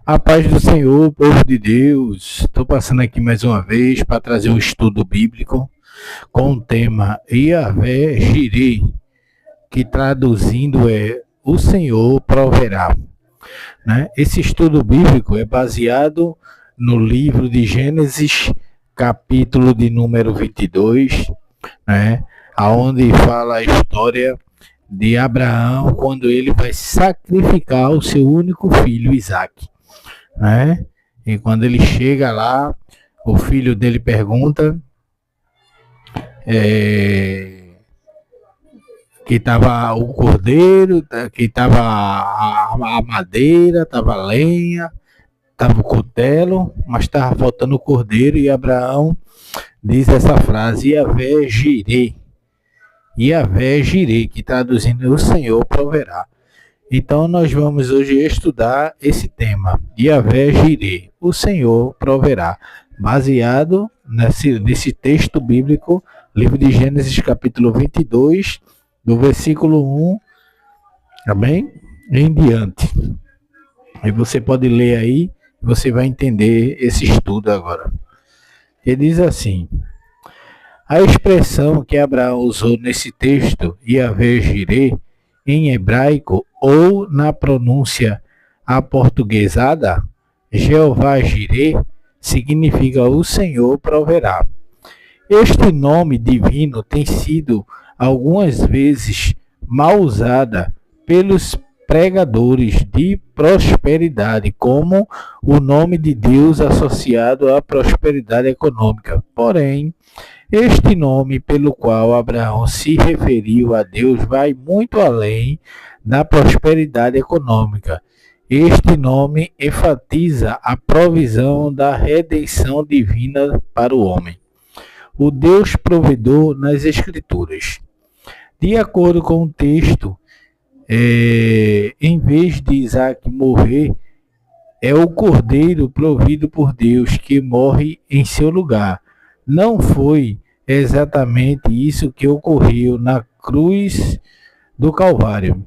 A paz do Senhor, povo de Deus. Estou passando aqui mais uma vez para trazer um estudo bíblico com o tema Yahvé Jireh, que traduzindo é o Senhor proverá. Esse estudo bíblico é baseado no livro de Gênesis, capítulo de número 22, onde fala a história de Abraão quando ele vai sacrificar o seu único filho, Isaque. E quando ele chega lá, o filho dele pergunta que estava o cordeiro, que estava a madeira, estava a lenha, estava o cutelo, mas estava faltando o cordeiro, e Abraão diz essa frase: Yahvé Jireh. Yahvé Jireh, que traduzindo o Senhor proverá. Então nós vamos hoje estudar esse tema, Yahvé Jireh, o Senhor proverá, baseado nesse texto bíblico, livro de Gênesis capítulo 22, do versículo 1, amém? Em diante. E você pode ler aí, você vai entender esse estudo agora. Ele diz assim: a expressão que Abraão usou nesse texto, Yahvé Jireh, em hebraico ou na pronúncia aportuguesada, Jeová Jireh, significa o Senhor proverá. Este nome divino tem sido algumas vezes mal usada pelos pregadores de prosperidade, como o nome de Deus associado à prosperidade econômica. Porém, este nome pelo qual Abraão se referiu a Deus vai muito além da prosperidade econômica. Este nome enfatiza a provisão da redenção divina para o homem, o Deus provedor nas Escrituras. De acordo com o texto, em vez de Isaque morrer, é o cordeiro provido por Deus que morre em seu lugar. Não foi exatamente isso que ocorreu na cruz do Calvário.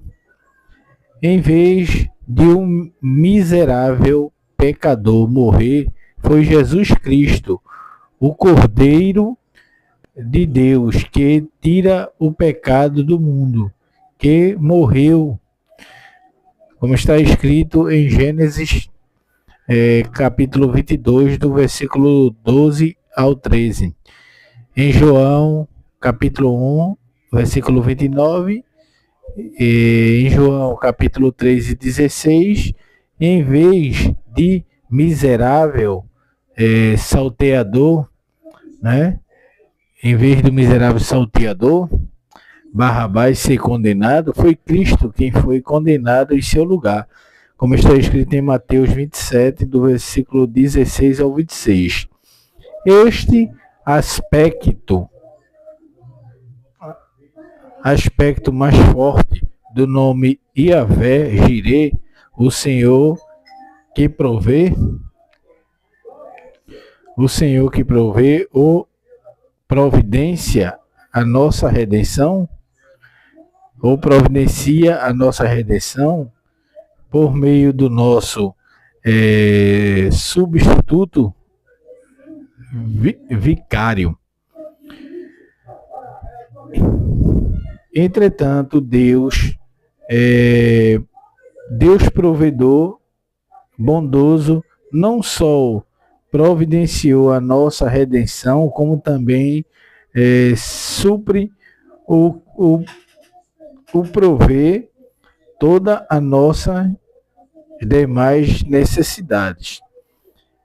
Em vez de um miserável pecador morrer, foi Jesus Cristo, o Cordeiro de Deus, que tira o pecado do mundo, que morreu, como está escrito em Gênesis capítulo 22, do versículo 12 ao 13. Em João, capítulo 1, versículo 29, em João, capítulo 13, 16, em vez de miserável salteador, em vez do miserável salteador, Barrabás ser condenado, foi Cristo quem foi condenado em seu lugar, como está escrito em Mateus 27, do versículo 16 ao 26. Este aspecto mais forte do nome Yahvé Jireh, o Senhor que provê, ou providencia a nossa redenção, ou providencia a nossa redenção por meio do nosso substituto vicário. Entretanto, Deus provedor bondoso não só providenciou a nossa redenção, como também supre o prover toda a nossa demais necessidades.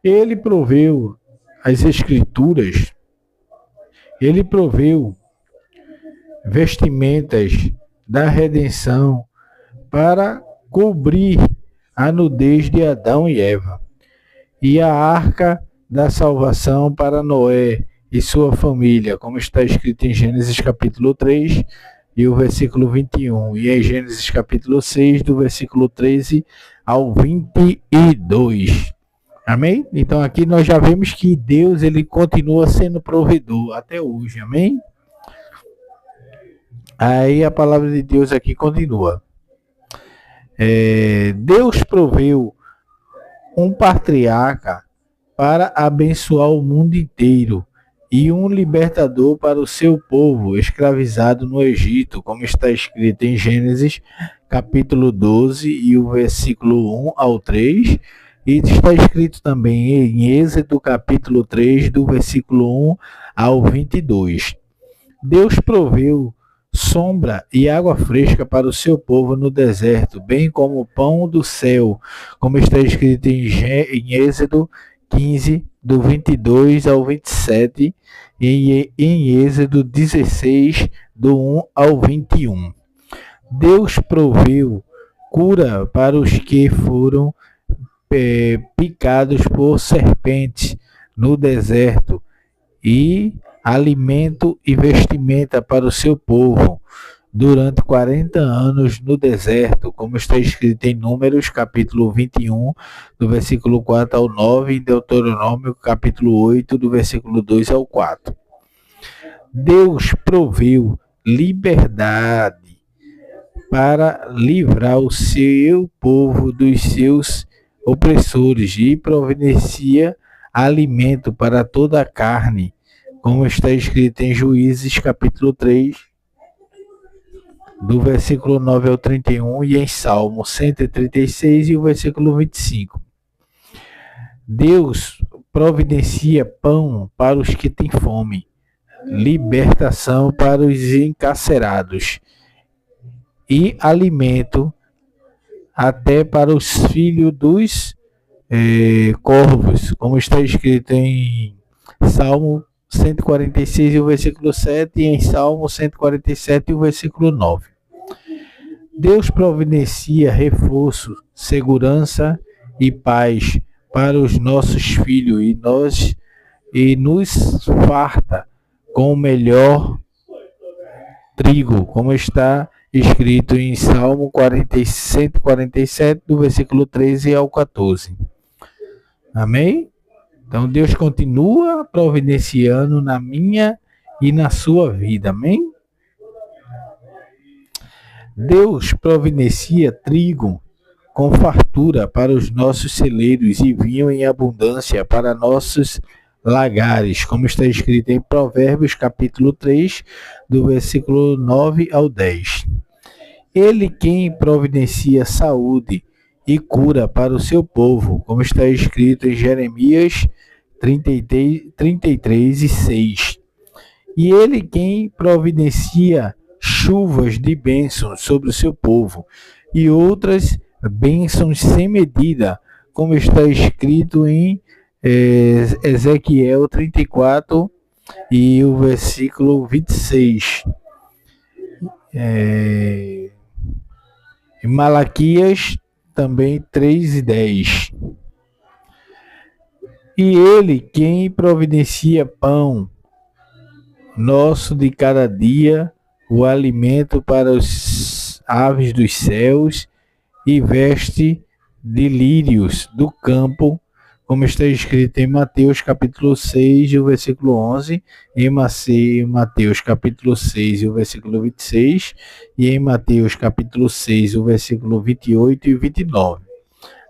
Ele proveu as Escrituras, ele proveu vestimentas da redenção para cobrir a nudez de Adão e Eva, e a arca da salvação para Noé e sua família, como está escrito em Gênesis capítulo 3 e o versículo 21, e em Gênesis capítulo 6, do versículo 13 ao 22. Amém? Então aqui nós já vemos que Deus ele continua sendo provedor até hoje. Amém? Aí a palavra de Deus aqui continua. Deus proveu um patriarca para abençoar o mundo inteiro e um libertador para o seu povo escravizado no Egito, como está escrito em Gênesis capítulo 12 e o versículo 1 ao 3, e está escrito também em Êxodo capítulo 3, do versículo 1 ao 22. Deus proveu sombra e água fresca para o seu povo no deserto, bem como o pão do céu, como está escrito em Êxodo 15, do 22 ao 27, e em Êxodo 16, do 1 ao 21. Deus proveu cura para os que foram picados por serpentes no deserto, e alimento e vestimenta para o seu povo durante 40 anos no deserto, como está escrito em Números capítulo 21, do versículo 4 ao 9, e Deuteronômio capítulo 8, do versículo 2 ao 4. Deus proveu liberdade para livrar o seu povo dos seus opressores e providencia alimento para toda a carne, como está escrito em Juízes capítulo 3, do versículo 9 ao 31, e em Salmo 136 e o versículo 25. Deus providencia pão para os que têm fome, libertação para os encarcerados e alimento até para os filhos dos corvos, como está escrito em Salmo 146 e o versículo 7, e em Salmo 147 e o versículo 9. Deus providencia reforço, segurança e paz para os nossos filhos e nos farta com o melhor trigo, como está escrito em Salmo 147, do versículo 13 ao 14. Amém? Então Deus continua providenciando na minha e na sua vida. Amém? Deus providencia trigo com fartura para os nossos celeiros e vinho em abundância para nossos lagares, como está escrito em Provérbios capítulo 3, do versículo 9 ao 10. Ele quem providencia saúde e cura para o seu povo, como está escrito em Jeremias 33 e 6. E ele quem providencia chuvas de bênçãos sobre o seu povo e outras bênçãos sem medida, como está escrito em Ezequiel 34 e o versículo 26. Em Malaquias também 3 e 10. E ele quem providencia pão nosso de cada dia, o alimento para os aves dos céus, e veste de lírios do campo, como está escrito em Mateus capítulo 6, o versículo 11, em Mateus capítulo 6, o versículo 26, e em Mateus capítulo 6, o versículo 28 e 29.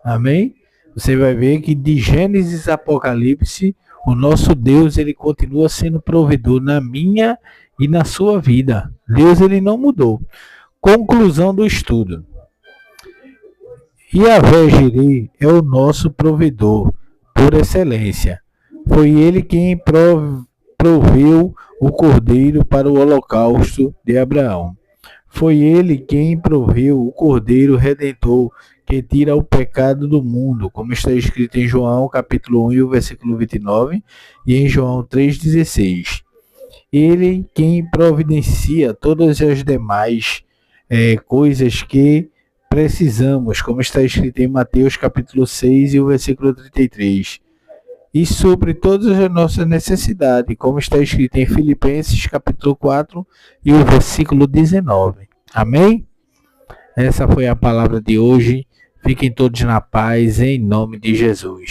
Amém? Você vai ver que de Gênesis a Apocalipse, o nosso Deus ele continua sendo provedor na minha e na sua vida. Deus ele não mudou. Conclusão do estudo. Yahvé Jireh é o nosso provedor por excelência. Foi ele quem proveu o cordeiro para o holocausto de Abraão. Foi ele quem proveu o cordeiro redentor que tira o pecado do mundo, como está escrito em João capítulo 1 e o versículo 29 e em João 3,16. Ele quem providencia todas as demais coisas que precisamos, como está escrito em Mateus capítulo 6 e o versículo 33. E sobre todas as nossas necessidades, como está escrito em Filipenses capítulo 4 e o versículo 19. Amém? Essa foi a palavra de hoje. Fiquem todos na paz, em nome de Jesus.